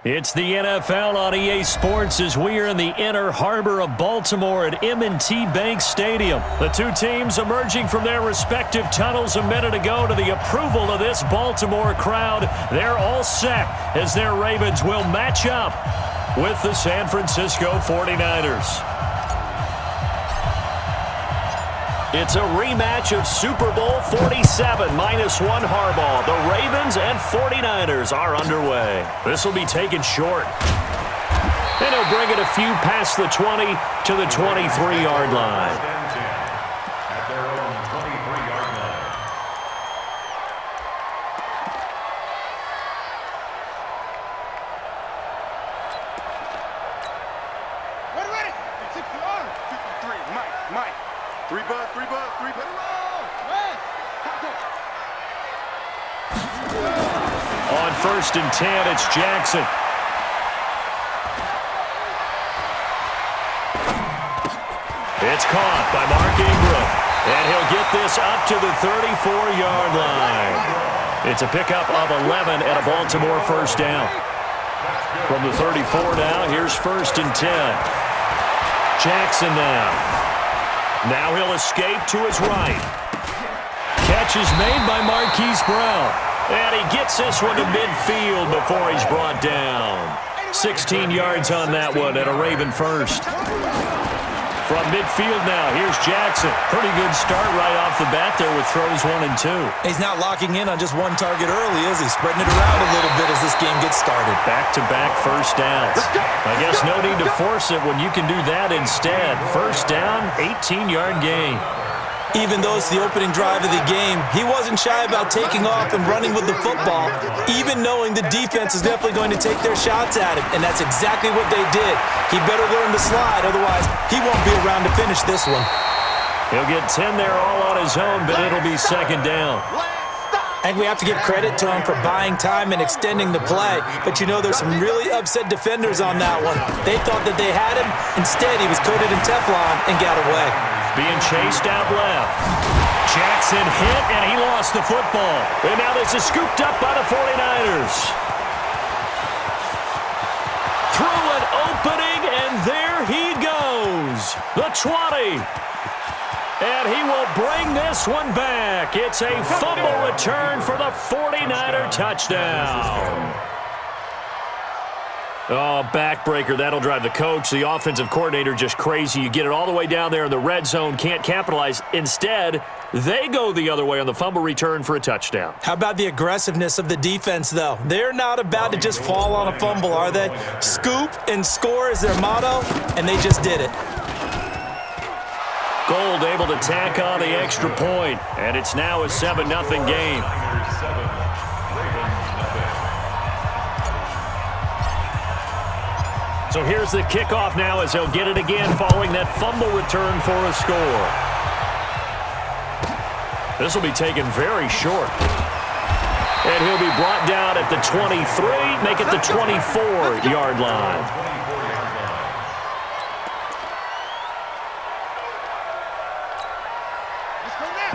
It's the NFL on EA Sports as we are in the inner harbor of Baltimore at M&T Bank Stadium. The two teams emerging from their respective tunnels a minute ago to the approval of this Baltimore crowd. They're all set as their Ravens will match up with the San Francisco 49ers. It's a rematch of Super Bowl 47 -1 Harbaugh. The Ravens and 49ers are underway. This will be taken short. And he'll bring it a few past the 20 to the 23-yard line. At their own 23-yard line. Ready. 53. Mike. 3 bud. On 1st and 10, it's Jackson. It's caught by Mark Ingram. And he'll get this up to the 34-yard line. It's a pickup of 11 and a Baltimore first down. From the 34 now, here's 1st and 10. Jackson now. Now he'll escape to his right. Catch is made by Marquise Brown. And he gets this one to midfield before he's brought down. 16 yards on that one and a Raven first. From midfield now, here's Jackson. Pretty good start right off the bat there with throws 1 and 2. He's not locking in on just one target early, is he? Spreading it around a little bit as this game gets started. Back-to-back first downs. I guess no need to force it when you can do that instead. First down, 18-yard gain. Even though it's the opening drive of the game, he wasn't shy about taking off and running with the football, even knowing the defense is definitely going to take their shots at him, and that's exactly what they did. He better learn to slide, otherwise he won't be around to finish this one. He'll get 10 there all on his own, but it'll be second down. And we have to give credit to him for buying time and extending the play, but you know there's some really upset defenders on that one. They thought that they had him. Instead, he was coated in Teflon and got away. Being chased out left. Jackson hit, and he lost the football. And now this is scooped up by the 49ers. Through an opening, and there he goes. The 20. And he will bring this one back. It's a fumble return for the 49er touchdown. Oh, backbreaker. That'll drive the coach, the offensive coordinator, just crazy. You get it all the way down there in the red zone, can't capitalize. Instead, they go the other way on the fumble return for a touchdown. How about the aggressiveness of the defense, though? They're not about to just fall on a fumble, are they? Scoop and score is their motto, and they just did it. Gold able to tack on the extra point, and it's now a 7-0 game. So here's the kickoff now as he'll get it again following that fumble return for a score. This will be taken very short. And he'll be brought down at the 23, make it the 24-yard line.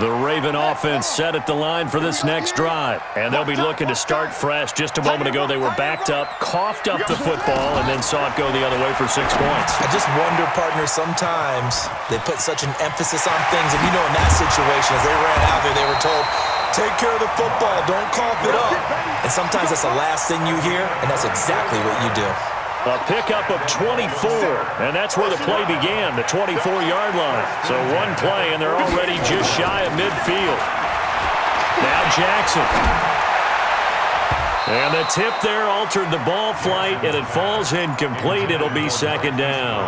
The Raven offense set at the line for this next drive. And they'll be looking to start fresh. Just a moment ago, they were backed up, coughed up the football, and then saw it go the other way for 6 points. I just wonder, partner, sometimes they put such an emphasis on things. And, you know, in that situation, as they ran out there, they were told, take care of the football, don't cough it up. And sometimes that's the last thing you hear, and that's exactly what you do. A pickup of 24, and that's where the play began, the 24-yard line. So one play, and they're already just shy of midfield. Now Jackson. And the tip there altered the ball flight, and it falls incomplete. It'll be second down.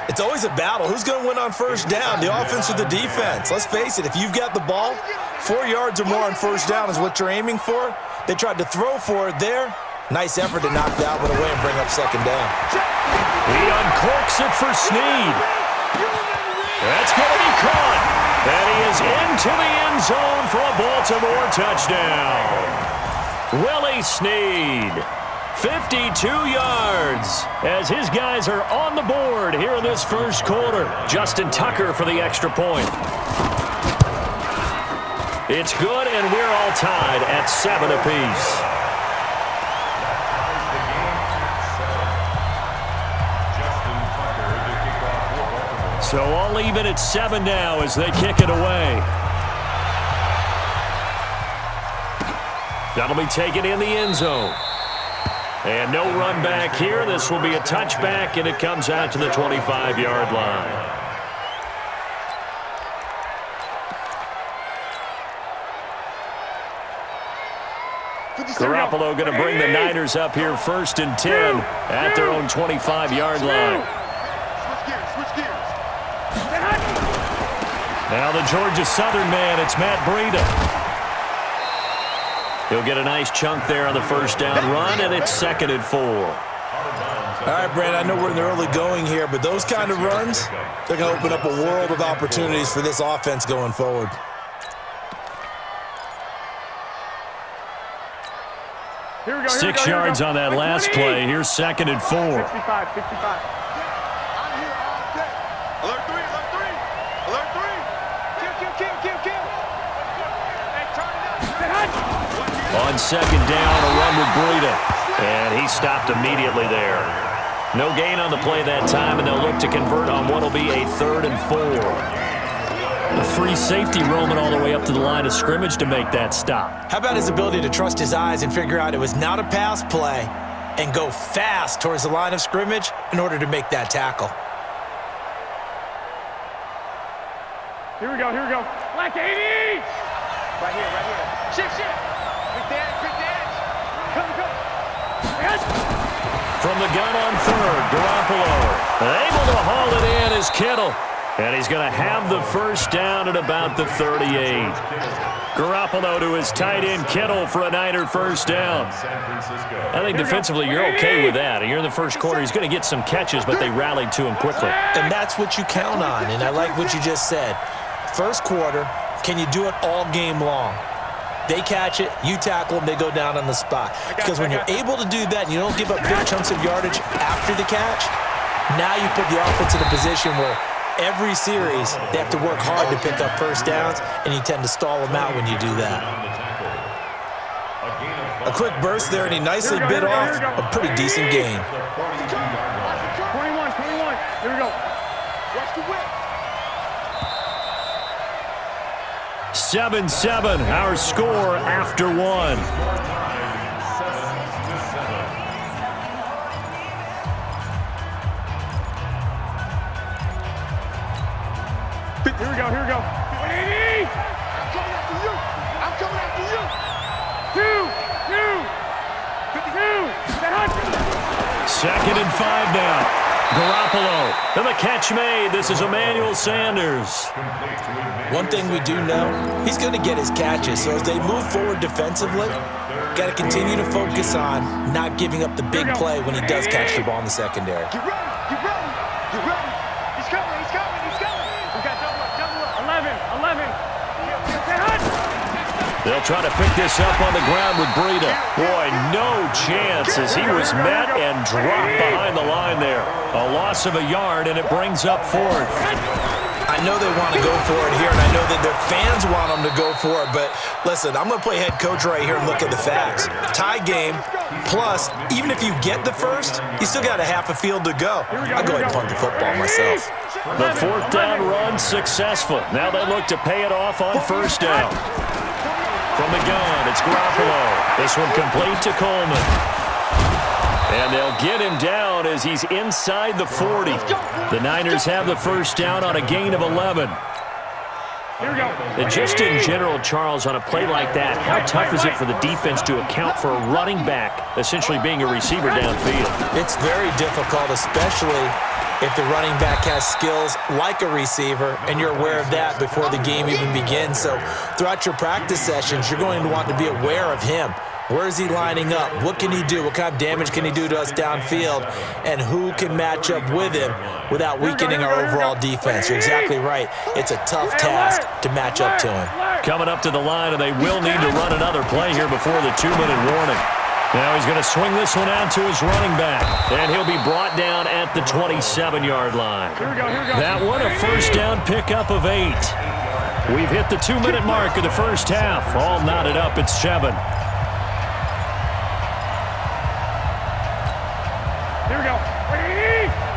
It's always a battle. Who's going to win on first down, the offense or the defense? Let's face it, if you've got the ball, 4 yards or more on first down is what you're aiming for. They tried to throw for it there. Nice effort to knock that one away and bring up second down. He uncorks it for Snead. That's going to be caught. And he is into the end zone for a Baltimore touchdown. Willie Snead, 52 yards, as his guys are on the board here in this first quarter. Justin Tucker for the extra point. It's good, and we're all tied at 7 apiece. So all even at 7 now as they kick it away. That'll be taken in the end zone. And no run back here. This will be a touchback, and it comes out to the 25-yard line. Garoppolo going to bring the Niners up here 1st and 10 at their own 25-yard line. Switch gears. Now the Georgia Southern man, it's Matt Breida. He'll get a nice chunk there on the first down run, and it's 2nd and 4. All right, Brandon, I know we're in the early going here, but those kind of runs, they're going to open up a world of opportunities for this offense going forward. Here we go, 6 yards on that last play. Here's 2nd and 4. 65. I'm here all day. Alert 3, alert 3. Alert 3. Kill. Hey, turn it up. On 2nd down, a run with Breida. And he stopped immediately there. No gain on the play that time, and they'll look to convert on what will be a 3rd and 4. A free safety roaming all the way up to the line of scrimmage to make that stop. How about his ability to trust his eyes and figure out it was not a pass play and go fast towards the line of scrimmage in order to make that tackle? Here we go. Black 80! Right here. Shift. Quick dash. Come. From the gun on 3rd, Garoppolo able to haul it in is Kittle. And he's going to have the first down at about the 38. Garoppolo to his tight end Kittle for a Niner first down. I think defensively you're okay with that. You're in the first quarter. He's going to get some catches, but they rallied to him quickly. And that's what you count on, and I like what you just said. First quarter, can you do it all game long? They catch it, you tackle them, they go down on the spot. Because when you're able to do that and you don't give up big chunks of yardage after the catch, now you put the offense in a position where every series, they have to work hard to pick up first downs, and you tend to stall them out when you do that. A quick burst there, and he nicely bit off a pretty decent gain. 21. Here we go. Watch the whip. 7-7, our score after 1. Here we go. 180! I'm coming after you. 2nd and 5 now. Garoppolo. And the catch made. This is Emmanuel Sanders. One thing we do know, he's going to get his catches. So as they move forward defensively, got to continue to focus on not giving up the big play when he does catch the ball in the secondary. Get ready. He's coming. We got double up. 11. They'll try to pick this up on the ground with Breida. Boy, no chance as he was met and dropped behind the line there. A loss of a yard, and it brings up 4th. I know they want to go for it here, and I know that their fans want them to go for it, but listen, I'm going to play head coach right here and look at the facts. Tie game, plus, even if you get the first, you still got a half a field to go. I'll go ahead and punt the football myself. The 4th down run successful. Now they look to pay it off on first down. From the gun, it's Garoppolo. This one complete to Coleman. And they'll get him down as he's inside the 40. The Niners have the first down on a gain of 11. Here we go. And just in general, Charles, on a play like that, how tough is it for the defense to account for a running back essentially being a receiver downfield? It's very difficult, especially if the running back has skills like a receiver, and you're aware of that before the game even begins. So throughout your practice sessions, you're going to want to be aware of him. Where is he lining up? What can he do? What kind of damage can he do to us downfield? And who can match up with him without weakening our overall defense? You're exactly right. It's a tough task to match up to him. Coming up to the line, and they will need to run another play here before the 2-minute warning. Now he's going to swing this one out to his running back, and he'll be brought down at the 27-yard line. Here we go. That one, a first down pickup of 8. We've hit the 2-minute mark of the first half. All knotted up at 7. Here we go.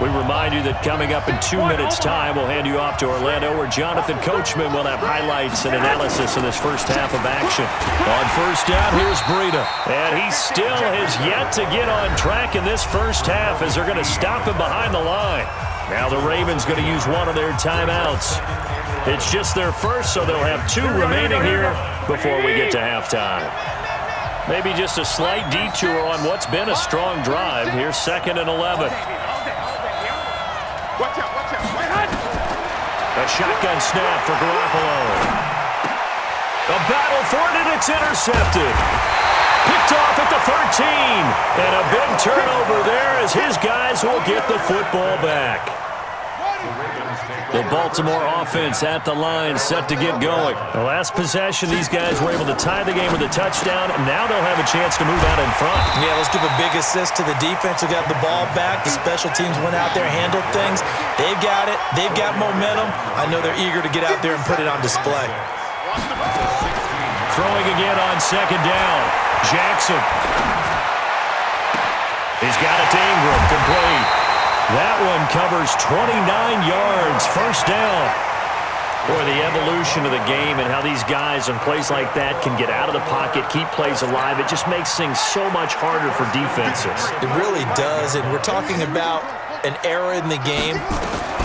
We remind you that coming up in 2 minutes' time, we'll hand you off to Orlando, where Jonathan Coachman will have highlights and analysis in this first half of action. On first down, here's Breida. And he still has yet to get on track in this first half as they're going to stop him behind the line. Now the Ravens going to use one of their timeouts. It's just their first, so they'll have 2 remaining here before we get to halftime. Maybe just a slight detour on what's been a strong drive. Here's 2nd and 11. Watch out, watch out. A shotgun snap for Garoppolo. A battle for it, and it's intercepted. Picked off at the 13. And a big turnover there as his guys will get the football back. The Baltimore offense at the line, set to get going. The last possession, these guys were able to tie the game with a touchdown, and now they'll have a chance to move out in front. Yeah, let's give a big assist to the defense who got the ball back. The special teams went out there, handled things. They've got it. They've got momentum. I know they're eager to get out there and put it on display. Throwing again on 2nd down. Jackson. He's got it to Ingram, complete. That one covers 29 yards, first down. Boy, the evolution of the game and how these guys in plays like that can get out of the pocket, keep plays alive, it just makes things so much harder for defenses. It really does, and we're talking about an era in the game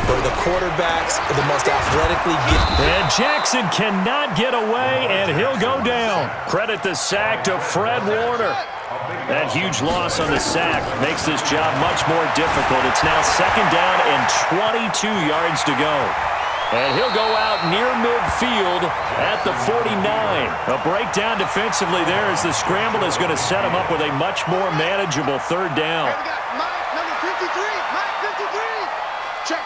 where the quarterbacks are the most athletically gifted. And Jackson cannot get away, and he'll go down. Credit the sack to Fred Warner. That huge loss on the sack makes this job much more difficult. It's now 2nd down and 22 yards to go. And he'll go out near midfield at the 49. A breakdown defensively there as the scramble is going to set him up with a much more manageable 3rd down. Number 53, Mike 53. Check.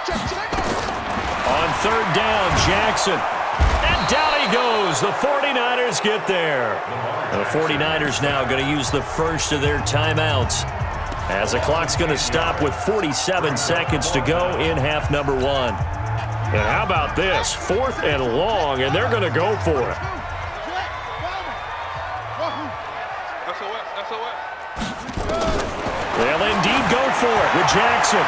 On 3rd down, Jackson. And down he goes. The 49ers get there. The 49ers now going to use the first of their timeouts as the clock's going to stop with 47 seconds to go in half number 1. And how about this? 4th and long, and they're going to go for it. They'll indeed go for it with Jackson.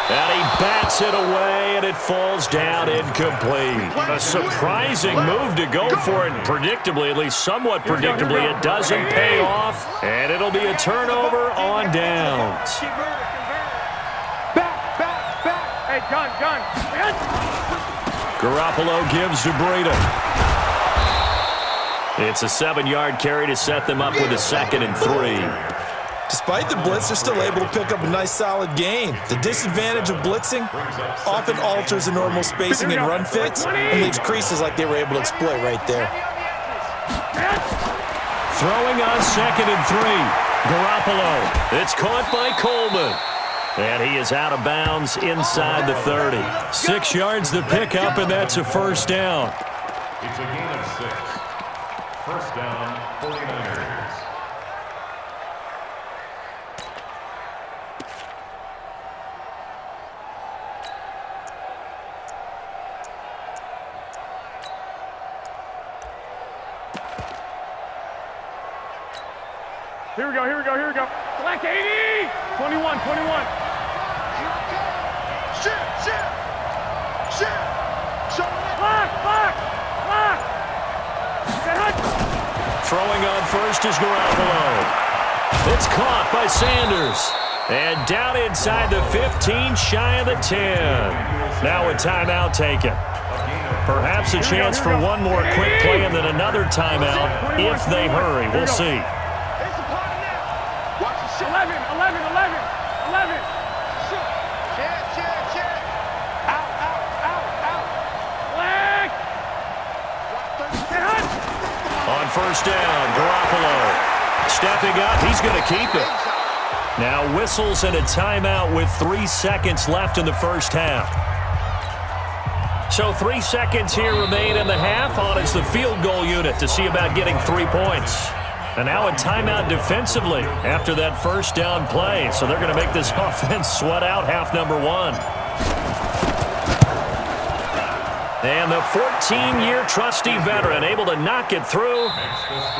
And he bats it away, and it falls down incomplete. A surprising move to go for it, predictably, at least somewhat predictably. It doesn't pay off, and it'll be a turnover on downs. Back. Hey, gun. Garoppolo gives to Breida. It's a 7-yard carry to set them up with a 2nd and 3. Despite the blitz, they're still able to pick up a nice, solid gain. The disadvantage of blitzing often alters the normal spacing and run fits and leaves creases like they were able to exploit right there. Throwing on 2nd and 3. Garoppolo. It's caught by Coleman. And he is out of bounds inside the 30. 6 yards to pick up, and that's a first down. It's a gain of 6. First down, 49ers. Here we go. Black 80! 21. Shit. Black! Throwing on first is Garoppolo. It's caught by Sanders. And down inside the 15, shy of the 10. Now a timeout taken. Perhaps a chance for one more quick play and then another timeout if they hurry. We'll see. 11. Black! On first down, Garoppolo stepping up. He's going to keep it. Now whistles and a timeout with 3 seconds left in the first half. So 3 seconds here remain in the half. On is the field goal unit to see about getting 3 points. And now a timeout defensively after that first down play. So they're going to make this offense sweat out half number 1. And the 14-year trusty veteran able to knock it through.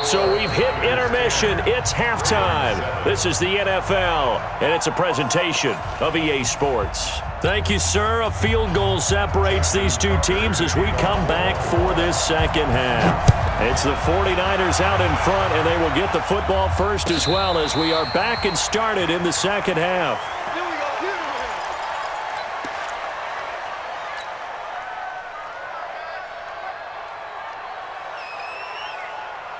So we've hit intermission. It's halftime. This is the NFL, and it's a presentation of EA Sports. Thank you, sir. A field goal separates these two teams as we come back for this second half. It's the 49ers out in front, and they will get the football first as well as we are back and started in the second half.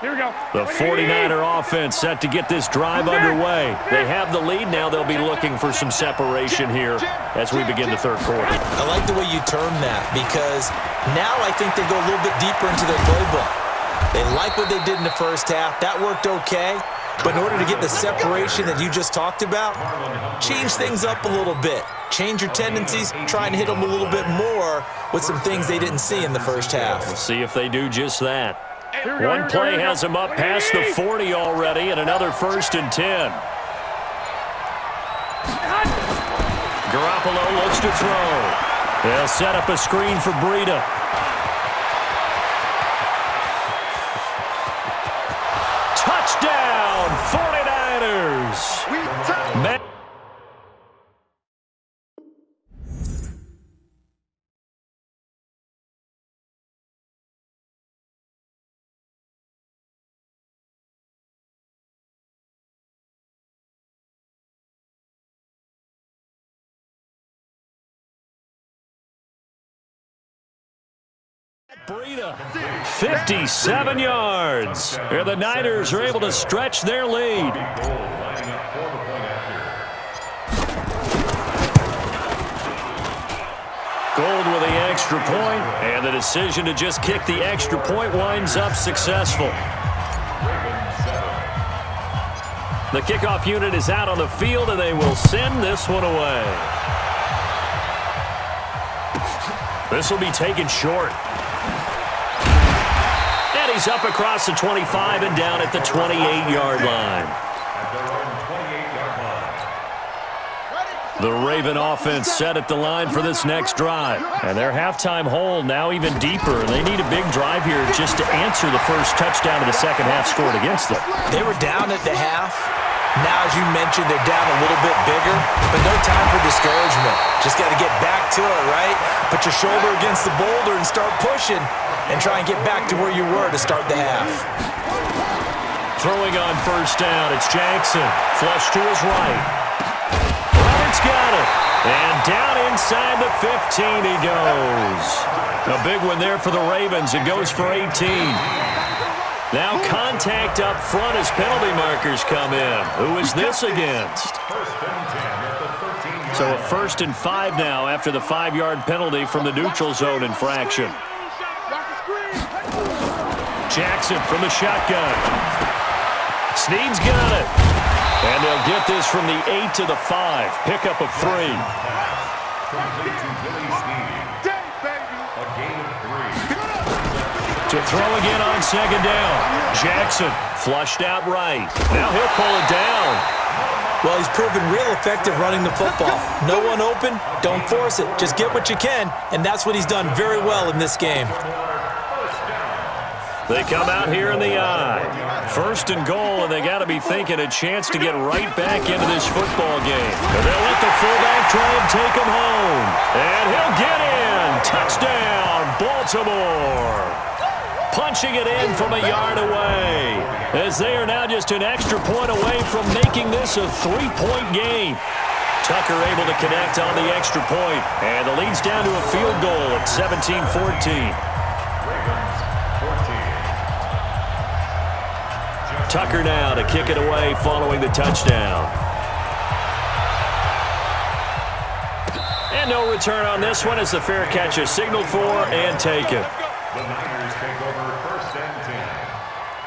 Here we go. The 49er offense set to get this drive underway. They have the lead now. They'll be looking for some separation here as we begin the third quarter. I like the way you term that because now I think they go a little bit deeper into their playbook. They like what they did in the first half. That worked okay. But in order to get the separation that you just talked about, change things up a little bit. Change your tendencies, try and hit them a little bit more with some things they didn't see in the first half. We'll see if they do just that. One play has him up past the 40 already, and another 1st and 10. Garoppolo looks to throw. They'll set up a screen for Breida. Touchdown, 49ers! Breida, 57 yards. Here the Niners are able to stretch their lead. Gold with the extra point, and the decision to just kick the extra point winds up successful. The kickoff unit is out on the field, and they will send this one away. This will be taken short. And he's up across the 25 and down at the 28-yard line. The Raven offense set at the line for this next drive. And their halftime hole now even deeper. And they need a big drive here just to answer the first touchdown of the second half scored against them. They were down at the half. Now, as you mentioned, they're down a little bit bigger, but no time for discouragement. Just got to get back to it, right? Put your shoulder against the boulder and start pushing and try and get back to where you were to start the half. Throwing on first down, it's Jackson. Flush to his right. Roberts got it. And down inside the 15 he goes. A big one there for the Ravens. It goes for 18. Now contact up front as penalty markers come in. Who is this against? So a 1st and 5 now after the 5-yard penalty from the neutral zone infraction. Jackson from the shotgun. Snead's got it. And they'll get this from the 8 to the 5. Pickup of 3. To throw again on second down. Jackson flushed out right. Now he'll pull it down. Well, he's proven real effective running the football. No one open, don't force it. Just get what you can, and that's what he's done very well in this game. They come out here in the eye. 1st and goal, and they got to be thinking a chance to get right back into this football game. And they'll let the fullback try and take him home. And he'll get in. Touchdown, Baltimore. Punching it in from a yard away, as they are now just an extra point away from making this a 3-point game. Tucker able to connect on the extra point, and the lead's down to a field goal at 17-14. Tucker now to kick it away following the touchdown. And no return on this one as the fair catch is signaled for and taken. The Niners take over 1st and 10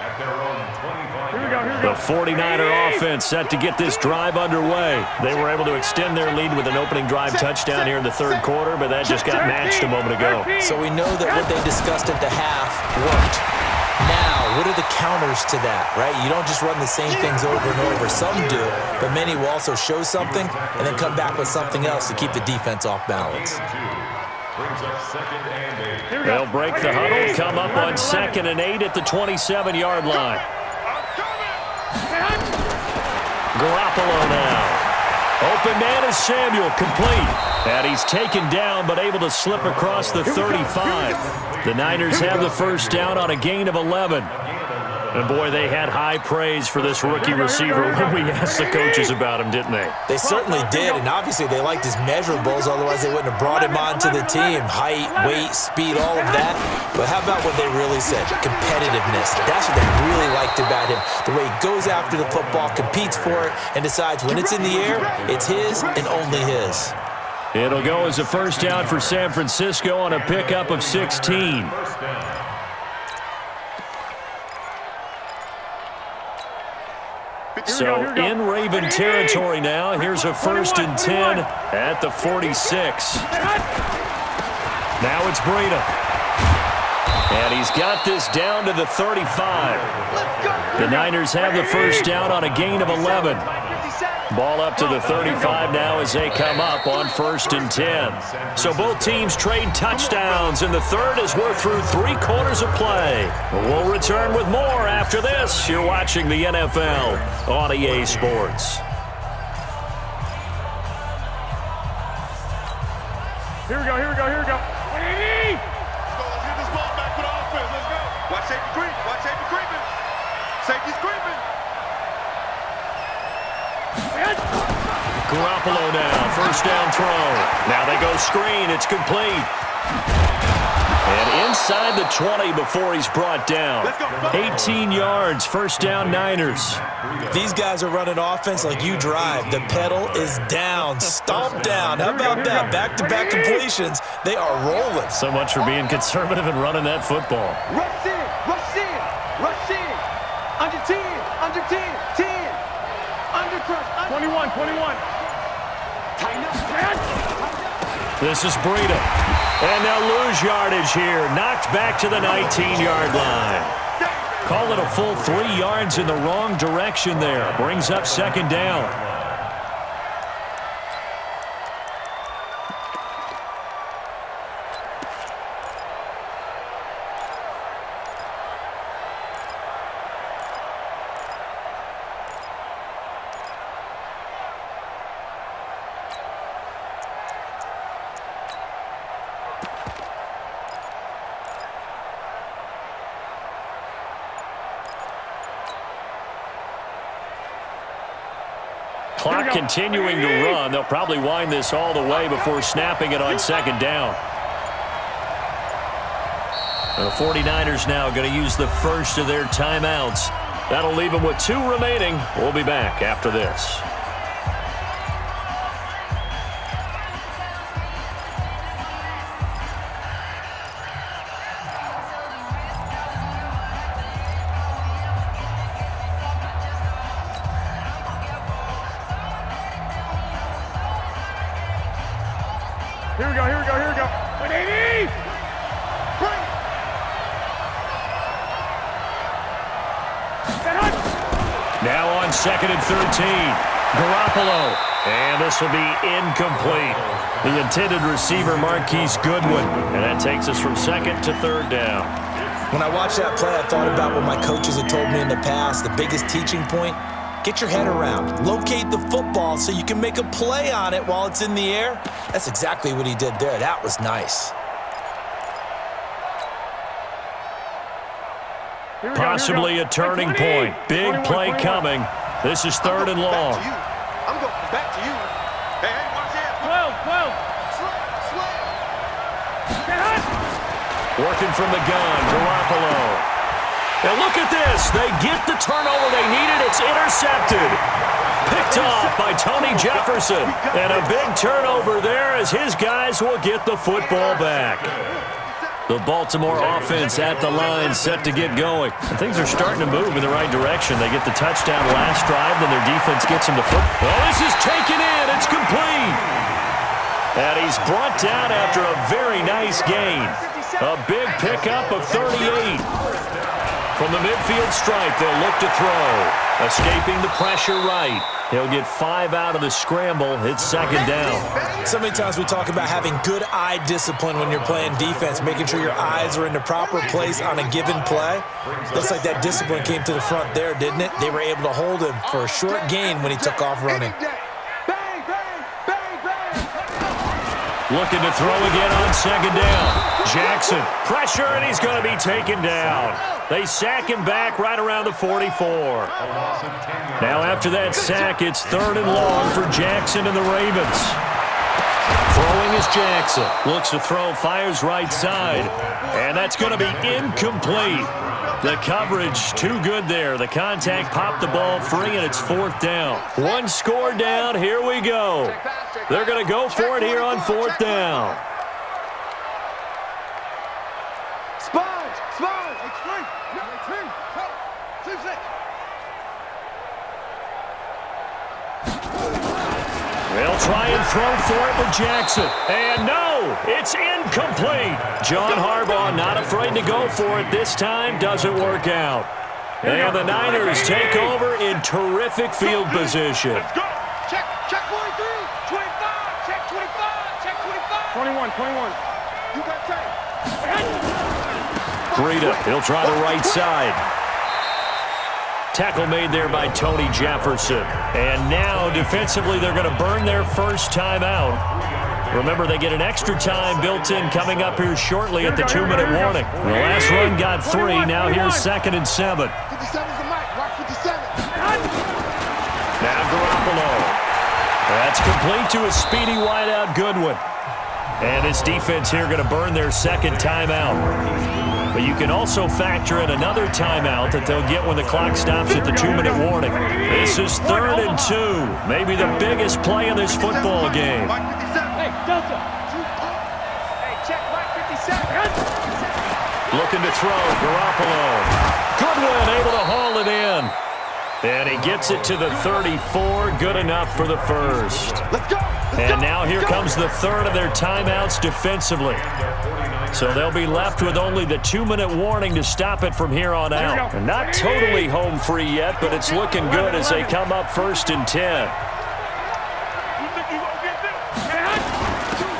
at their own 25. Here we go. The 49er offense set to get this drive underway. They were able to extend their lead with an opening drive touchdown here in the third quarter, but that just got matched a moment ago. So we know that what they discussed at the half worked. Now, what are the counters to that, right? You don't just run the same things over and over. Some do, but many will also show something and then come back with something else to keep the defense off balance. Brings up 2nd and 8. They'll break the huddle, come up on 2nd and 8 at the 27-yard line. Garoppolo now. Open man is Samuel, complete. And he's taken down, but able to slip across the 35. The Niners have the first down on a gain of 11. And, boy, they had high praise for this rookie receiver when we asked the coaches about him, didn't they? They certainly did, and obviously they liked his measurables, otherwise they wouldn't have brought him onto the team. Height, weight, speed, all of that. But how about what they really said? Competitiveness. That's what they really liked about him. The way he goes after the football, competes for it, and decides when it's in the air, it's his and only his. It'll go as a first down for San Francisco on a pickup of 16. So in Raven territory now. Here's a 1st and 10 at the 46. Now it's Breida. And he's got this down to the 35. The Niners have the first down on a gain of 11. Ball up to the 35 now as they come up on 1st and 10. So both teams trade touchdowns, and the third as we're through 3 quarters of play. We'll return with more after this. You're watching the NFL on EA Sports. Here we go, here we go, here we go. Let's get this ball back for the offense. Let's go. Watch safety creep. Watch safety creeping. Safety's creeping. Garoppolo now, first down throw. Now they go screen, it's complete. And inside the 20 before he's brought down. 18 yards, first down Niners. These guys are running offense like you drive. The pedal is down, stomp down. How about that? Back-to-back completions. They are rolling. So much for being conservative and running that football. Rush in, rush in, rush in. Under 10, under 10, 10. Under crush, 21, 21. tighten up. This is Breida. And they'll lose yardage here. Knocked back to the 19-yard line. Call it a full 3 yards in the wrong direction there. Brings up 2nd down. Clock continuing to run. They'll probably wind this all the way before snapping it on 2nd down. The 49ers now going to use the first of their timeouts. That'll leave them with 2 remaining. We'll be back after this. Here we go, here we go, here we go. 180! Now on 2nd and 13. Garoppolo. And this will be incomplete. The intended receiver, Marquise Goodwin. And that takes us from 2nd to 3rd down. When I watched that play, I thought about what my coaches had told me in the past. The biggest teaching point, get your head around. Locate the football so you can make a play on it while it's in the air. That's exactly what he did there. That was nice. Possibly a turning point. Big play coming. This is 3rd and long. I'm going back to you. Hey, watch this. 12. Working from the gun, Garoppolo. And look at this. They get the turnover they needed. It's intercepted. Picked off by Tony Jefferson. And a big turnover there as his guys will get the football back. The Baltimore offense at the line set to get going. And things are starting to move in the right direction. They get the touchdown last drive, then their defense gets them to foot. Well, this is taken in. It's complete. And he's brought down after a very nice gain. A big pickup of 38. From the midfield stripe, they'll look to throw. Escaping the pressure right. He'll get 5 out of the scramble. It's second down. So many times we talk about having good eye discipline when you're playing defense, making sure your eyes are in the proper place on a given play. Looks like that discipline came to the front there, didn't it? They were able to hold him for a short gain when he took off running. Looking to throw again on second down. Jackson, pressure, and he's going to be taken down. They sack him back right around the 44. Now after that sack, it's 3rd and long for Jackson and the Ravens. Throwing is Jackson. Looks to throw, fires right side. And that's going to be incomplete. The coverage too good there. The contact popped the ball free, and it's 4th down. 1 score down. Here we go. They're going to go for it here on 4th down. They'll try and throw for it with Jackson. And no, it's incomplete. John Harbaugh not afraid to go for it this time. Doesn't work out. And the Niners take over in terrific field position. Check 23, 25, check 25, check 25. 21, 21. You got time. Breida, he'll try the right side. Tackle made there by Tony Jefferson. And now, defensively, they're going to burn their first timeout. Remember, they get an extra time built in coming up here shortly at the 2-minute warning. The last run got 3. Now here's 2nd and 7. 57's the mic. Rock 57. Now Garoppolo. That's complete to a speedy wideout Goodwin. And this defense here going to burn their second timeout. But you can also factor in another timeout that they'll get when the clock stops at the 2-minute warning. This is 3rd and 2. Maybe the biggest play in this football game. Hey, Delta. Hey, check Mike 57. Looking to throw, Garoppolo. Goodwin able to haul it in. And he gets it to the 34. Good enough for the first. Let's go. And now here comes the 3rd of their timeouts defensively. So they'll be left with only the 2-minute warning to stop it from here on out. And not totally home free yet, but it's looking good as they come up 1st and 10.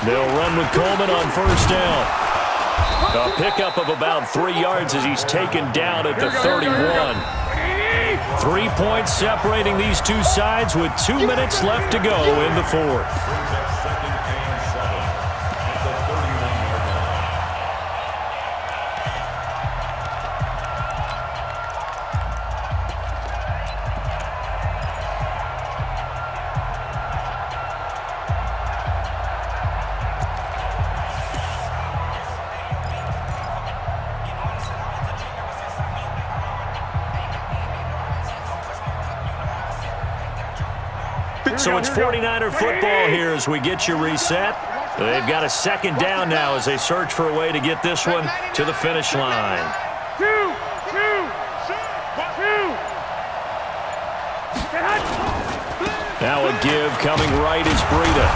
They'll run with Coleman on 1st down. A pickup of about 3 yards as he's taken down at the 31. 3 points separating these two sides with 2 minutes left to go in the 4th. So it's 49er football here as we get you reset. They've got a 2nd down now as they search for a way to get this one to the finish line. Now a give coming right is Breida.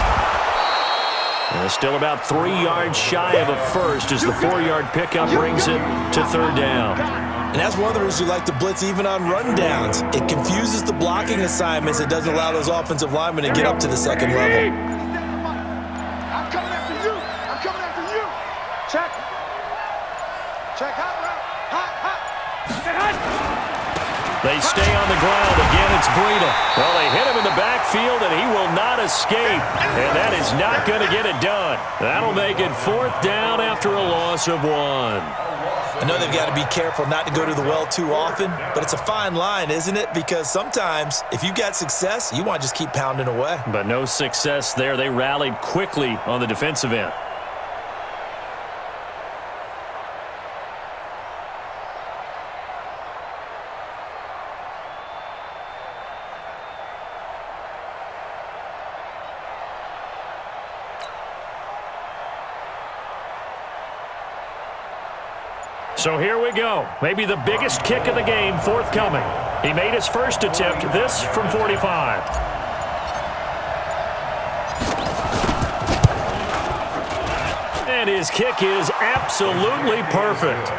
And still about 3 yards shy of a first as the 4-yard pickup brings it to 3rd down. And that's one of the reasons we like to blitz even on rundowns. It confuses the blocking assignments. It doesn't allow those offensive linemen to get up to the 2nd level. I'm coming after you. I'm coming after you. Check. Check hot route. Hot. They stay on the ground. Again, it's Breida. Well, they hit him in the backfield, and he will not escape. And that is not going to get it done. That'll make it 4th down after a loss of 1. I know they've got to be careful not to go to the well too often, but it's a fine line, isn't it? Because sometimes, if you got success, you want to just keep pounding away. But no success there. They rallied quickly on the defensive end. So here we go. Maybe the biggest kick of the game forthcoming. He made his first attempt, this from 45. And his kick is absolutely perfect.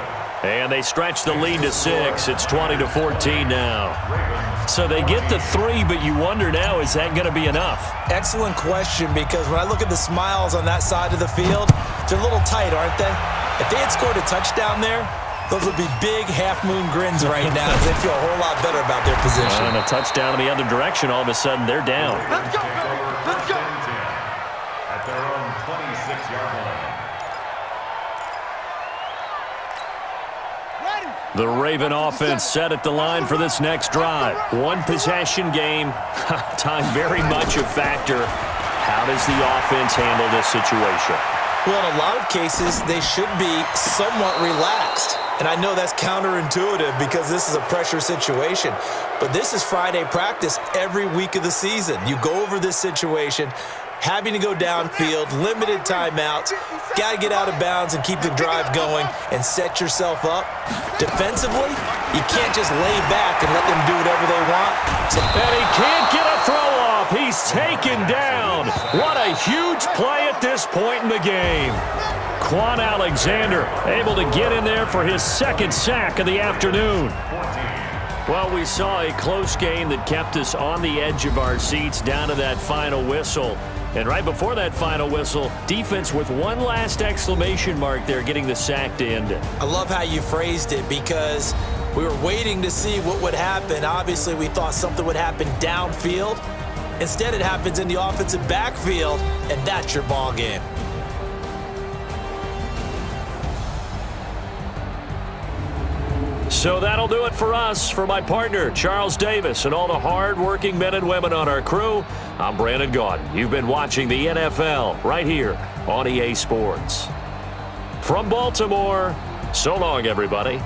And they stretch the lead to 6. It's 20-14 now. So they get the 3, but you wonder now, is that going to be enough? Excellent question, because when I look at the smiles on that side of the field, they're a little tight, aren't they? If they had scored a touchdown there, those would be big half-moon grins right now. They feel a whole lot better about their position. And a touchdown in the other direction, all of a sudden they're down. Let's go, let's go. At their own 26-yard line. The Raven offense set at the line for this next drive. One possession game. Time very much a factor. How does the offense handle this situation? Well, in a lot of cases, they should be somewhat relaxed. And I know that's counterintuitive because this is a pressure situation. But this is Friday practice every week of the season. You go over this situation, having to go downfield, limited timeouts, got to get out of bounds and keep the drive going and set yourself up. Defensively, you can't just lay back and let them do whatever they want. And he can't get a throw off. He's taken down. What a huge play at this point in the game. Quan Alexander able to get in there for his second sack of the afternoon. Well, we saw a close game that kept us on the edge of our seats down to that final whistle. And right before that final whistle, defense with one last exclamation mark there, getting the sack to end it. I love how you phrased it because we were waiting to see what would happen. Obviously, we thought something would happen downfield. Instead, it happens in the offensive backfield, and that's your ball game. So that'll do it for us. For my partner, Charles Davis, and all the hard-working men and women on our crew, I'm Brandon Gaudin. You've been watching the NFL right here on EA Sports. From Baltimore, so long, everybody.